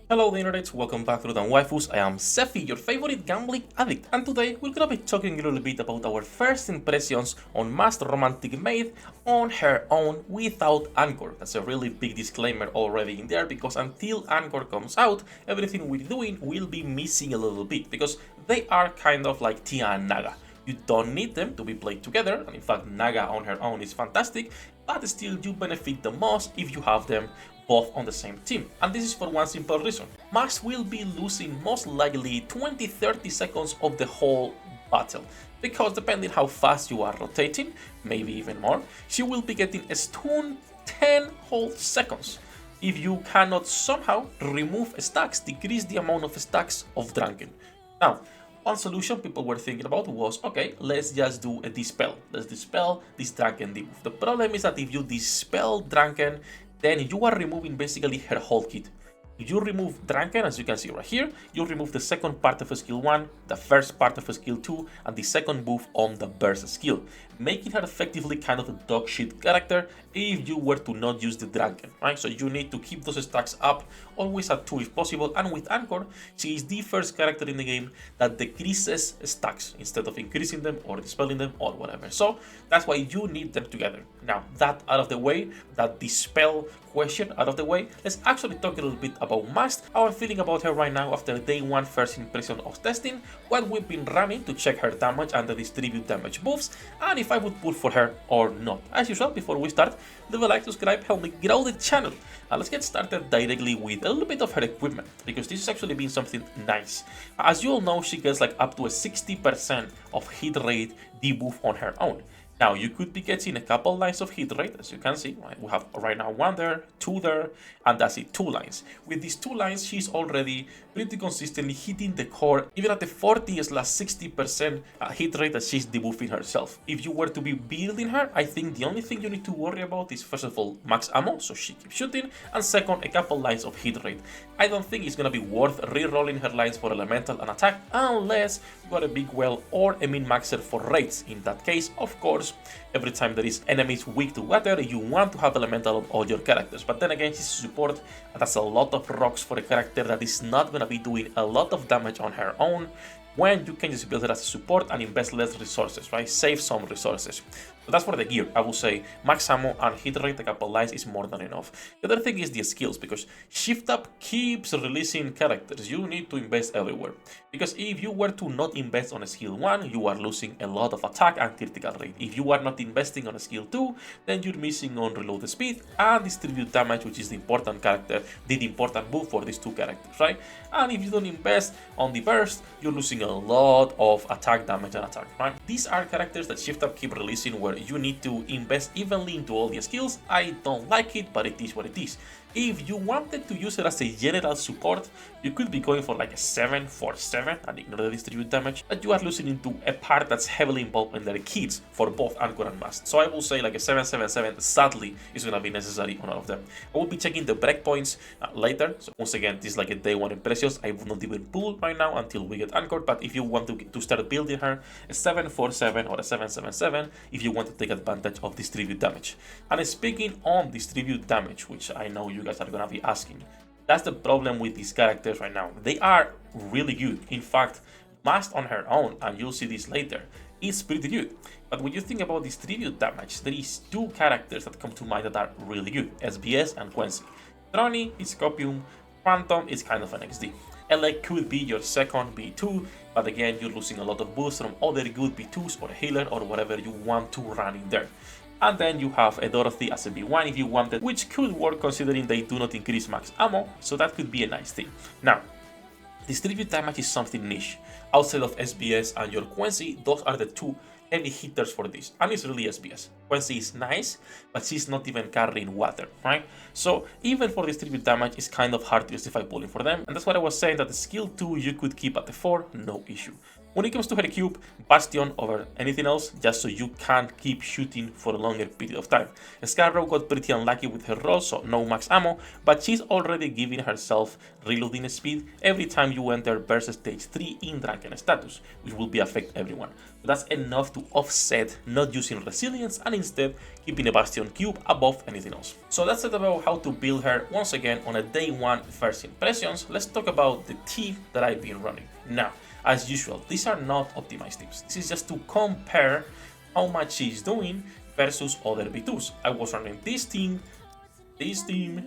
Hello the internets, welcome back to the Waifus. I am Sefhi, your favorite gambling addict, and today we're gonna be talking a little bit about our first impressions on Mast romantic Maid on her own without Anchor. That's a really big disclaimer already in there, because until Anchor comes out, everything we're doing will be missing a little bit, because they are kind of like Tia and Naga. You don't need them to be played together, and in fact Naga on her own is fantastic, but still you benefit the most if you have them both on the same team, and this is for one simple reason. Mast will be losing most likely 20-30 seconds of the whole battle, because depending how fast you are rotating, maybe even more, she will be getting a stun 10 whole seconds. If you cannot somehow remove stacks, decrease the amount of stacks of Drunken. Now, one solution people were thinking about was, okay, let's just do a dispel. Let's dispel this Drunken debuff. The problem is that if you dispel Drunken, then you are removing basically her whole kit. If you remove Drunken, as you can see right here, you remove the second part of skill 1, the first part of skill 2, and the second buff on the burst skill, making her effectively kind of a dog shit character if you were to not use the Drunken, right? So you need to keep those stacks up, always at 2 if possible, and with Anchor, she is the first character in the game that decreases stacks instead of increasing them or dispelling them or whatever. So that's why you need them together. Now, that out of the way, that dispel question out of the way, let's actually talk a little bit about Mast, how I'm feeling about her right now after day 1 first impression of testing, what we've been running to check her damage and the distribute damage buffs, and if I would pull for her or not. As usual, before we start, leave a like, subscribe, help me grow the channel. Let's get started directly with a little bit of her equipment, because this has actually been something nice. As you all know, she gets like up to a 60% of hit rate debuff on her own. Now, you could be getting a couple lines of hit rate, as you can see, right? We have right now 1 there, 2 there, and that's it, 2 lines. With these 2 lines, she's already pretty consistently hitting the core, even at the 40/60% hit rate that she's debuffing herself. If you were to be building her, I think the only thing you need to worry about is, first of all, max ammo, so she keeps shooting, and second, a couple lines of hit rate. I don't think it's gonna be worth re-rolling her lines for elemental and attack, unless you got a big well or a min-maxer for rates. In that case, of course, every time there is enemies weak to water, you want to have elemental on all your characters. But then again, she's support, and that's a lot of rocks for a character that is not gonna be doing a lot of damage on her own, when you can just build it as a support and invest less resources, right? Save some resources. So that's for the gear. I would say max ammo and hit rate, a couple lines is more than enough. The other thing is the skills, because Shift Up keeps releasing characters. You need to invest everywhere, because if you were to not invest on a skill 1, you are losing a lot of attack and critical rate. If you are not investing on a skill 2, then you're missing on reload speed and distribute damage, which is the important character, the important buff for these 2 characters, right? And if you don't invest on the burst, you're losing a lot of attack damage and attack, right? These are characters that Shift Up keep releasing, where you need to invest evenly into all the skills. I don't like it, but it is what it is. If you wanted to use it as a general support, you could be going for like a 7-4-7 and ignore the distribute damage, but you are losing into a part that's heavily involved in their kits for both Anchor and Mast. So I will say like a 7-7-7 sadly is going to be necessary on all of them. I will be checking the breakpoints later. So once again, this is like a day 1 impressions. I will not even pull right now until we get Anchored, but if you want to start building her, a 7-4-7 or a 7-7-7 if you want to take advantage of distribute damage. And speaking on distribute damage, which I know you guys are gonna be asking, that's the problem with these characters right now. They are really good. In fact, Mast on her own, and you'll see this later, is pretty good. But when you think about distribute damage, there is 2 characters that come to mind that are really good: SBS and Quincy. Trony is Copium, Phantom is kind of an XD. LA could be your second B2, but again, you're losing a lot of boosts from other good B2s or healer or whatever you want to run in there. And then you have a Dorothy as a B1 if you wanted, which could work considering they do not increase max ammo, so that could be a nice thing. Now, distribute damage is something niche. Outside of SBS and your Quincy, those are the 2 heavy hitters for this, and it's really SBS. Quincy is nice, but she's not even carrying water, right? So even for distribute damage, it's kind of hard to justify pulling for them, and that's what I was saying, that the skill 2 you could keep at the 4, no issue. When it comes to her cube, Bastion over anything else, just so you can keep shooting for a longer period of time. Scarborough got pretty unlucky with her roll, so no max ammo, but she's already giving herself reloading speed every time you enter burst stage 3 in Drunken status, which will be affect everyone. That's enough to offset not using resilience and instead keeping a bastion cube above anything else. So that's it about how to build her once again on a day one first impressions. Let's talk about the team that I've been running. Now, as usual, these are not optimized teams. This is just to compare how much she's doing versus other B2s. I was running this team, this team,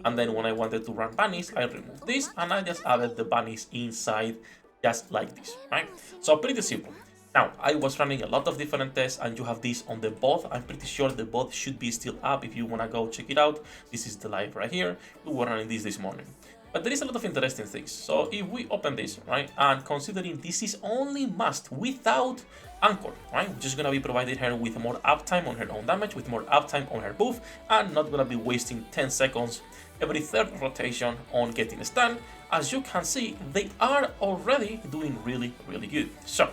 and then when I wanted to run bunnies, I removed this and I just added the bunnies inside just like this, right? So pretty simple. Now, I was running a lot of different tests and you have this on the bot. I'm pretty sure the bot should be still up if you want to go check it out. This is the live right here. We were running this morning. But there is a lot of interesting things. So if we open this, right, and considering this is only Mast without Anchor, right, we're just going to be providing her with more uptime on her own damage, with more uptime on her buff, and not going to be wasting 10 seconds every third rotation on getting stunned. As you can see, they are already doing really good. So,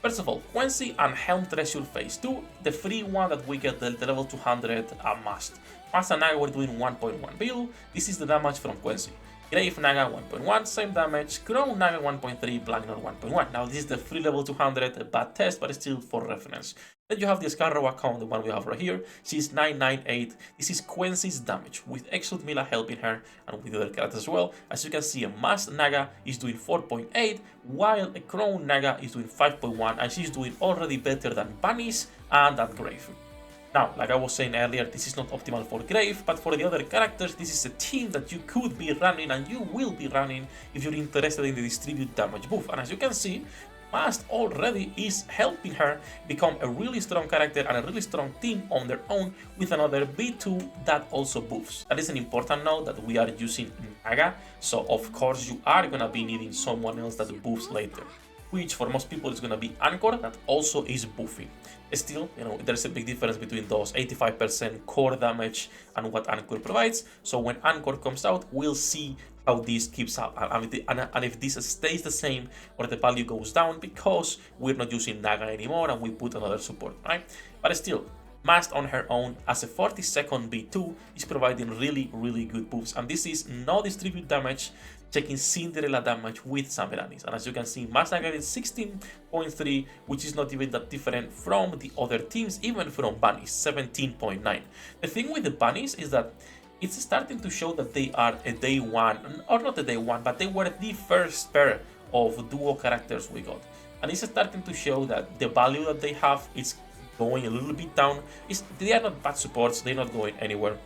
first of all, Quincy and Helm Treasure Phase 2, the free one that we get the level 200 Mast. Mast and Naga were doing 1.1 bill. This is the damage from Quincy. Grave Naga 1.1, same damage. Crown Naga 1.3, Black Nord 1.1. Now this is the free level 200, a bad test, but still for reference. Then you have the Scarrow account, the one we have right here. She's 998. This is Quincy's damage, with Exult Mila helping her, and with the other characters as well. As you can see, a Mast Naga is doing 4.8, while a Crown Naga is doing 5.1, and she's doing already better than Bunnies and than Grave. Now, like I was saying earlier, this is not optimal for Grave, but for the other characters, this is a team that you could be running and you will be running if you're interested in the distribute damage buff. And as you can see, Mast already is helping her become a really strong character and a really strong team on their own with another B2 that also buffs. That is an important note that we are using Naga, so of course you are gonna be needing someone else that buffs later, which for most people is gonna be Anchor that also is buffing. Still, you know, there's a big difference between those 85% core damage and what Anchor provides. So when Anchor comes out, we'll see how this keeps up and if this stays the same or the value goes down because we're not using Naga anymore and we put another support, right? But still, Mast on her own as a 40-second B2 is providing really good buffs, and this is no distribute damage, checking Cinderella damage with Samiranis. And as you can see, Mast Naga is 16.3, which is not even that different from the other teams, even from Bunnies, 17.9. The thing with the Bunnies is that it's starting to show that they are a day one, or not a day one, but they were the first pair of duo characters we got. And it's starting to show that the value that they have is going a little bit down. They are not bad supports, they're not going anywhere.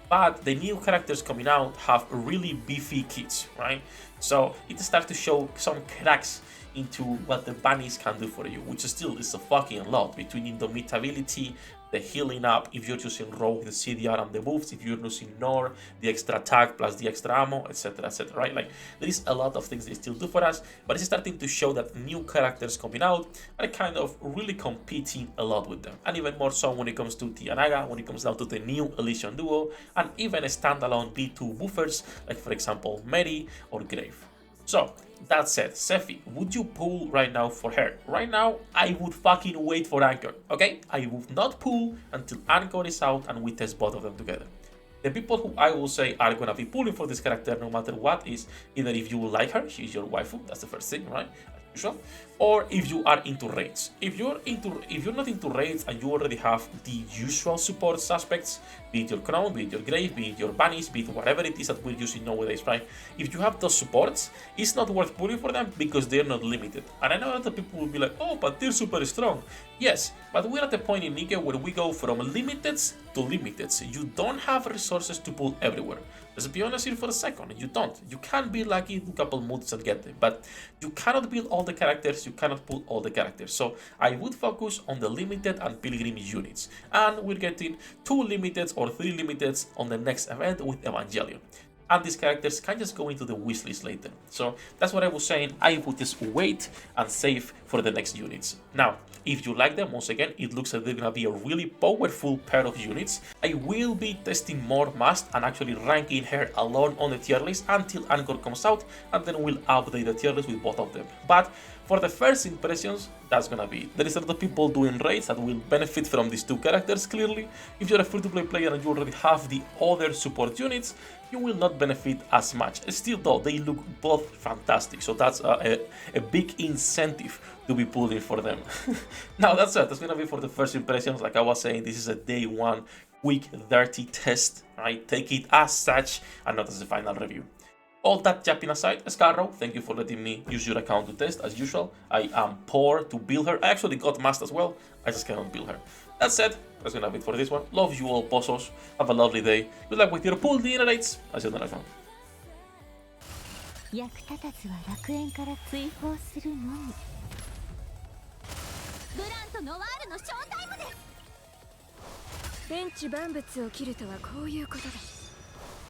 But the new characters coming out have really beefy kits, right? So it starts to show some cracks into what the bunnies can do for you, which still is a fucking lot between indomitability, the healing up if you're using Rogue, the CDR and the buffs, if you're using Nor, the extra attack plus the extra ammo, etc, right? Like, there is a lot of things they still do for us, but it's starting to show that new characters coming out are kind of really competing a lot with them, and even more so when it comes to Tianaga, when it comes down to the new ELYSION duo, and even standalone B2 buffers, like for example Maid or Grave. So, that said, Sefhi, would you pull right now for her? Right now, I would fucking wait for Anchor, okay? I would not pull until Anchor is out and we test both of them together. The people who I will say are gonna be pulling for this character no matter what is either if you like her, she's your waifu, that's the first thing, right? As usual. Or if you are into raids. If you're not into raids and you already have the usual support suspects, be it your Crown, be it your Grave, be it your Bunnies, be it whatever it is that we're using nowadays, right? If you have those supports, it's not worth pulling for them because they're not limited. And I know that the people will be like, oh, but they're super strong. Yes, but we're at the point in Nikke where we go from limiteds to limiteds. You don't have resources to pull everywhere. Let's be honest here for a second, you don't. You can be lucky to a couple moves and get them, but you cannot build all the characters, you cannot pull all the characters. So I would focus on the limited and pilgrim units. And we're getting 2 limiteds or 3 limiteds on the next event with Evangelion. And these characters can just go into the wishlist later. So that's what I was saying, I would just wait and save for the next units. Now, if you like them, once again, it looks like they're gonna be a really powerful pair of units. I will be testing more Mast and actually ranking her alone on the tier list until Anchor comes out, and then we'll update the tier list with both of them. But for the first impressions, that's gonna be it. There is a lot of people doing raids that will benefit from these 2 characters, clearly. If you're a free-to-play player and you already have the other support units, you will not benefit as much. Still though, they look both fantastic, so that's a big incentive to be pulled in for them. Now that's it. That's gonna be for the first impressions. Like I was saying, this is a day one quick dirty test, right? Take it as such and not as a final review. All that yapping aside, Scarrow, thank you for letting me use your account to test as usual. I am poor to build her. I actually got Mast as well. I just cannot build her. That said, that's gonna be it for this one. Love you all, Pozos. Have a lovely day. Good luck with your pool generates. I'll see you in the next one. 役立たずは楽園から追放するのみ。ブランとノワールのショータイムです。天地万物を切るとはこういうことだ。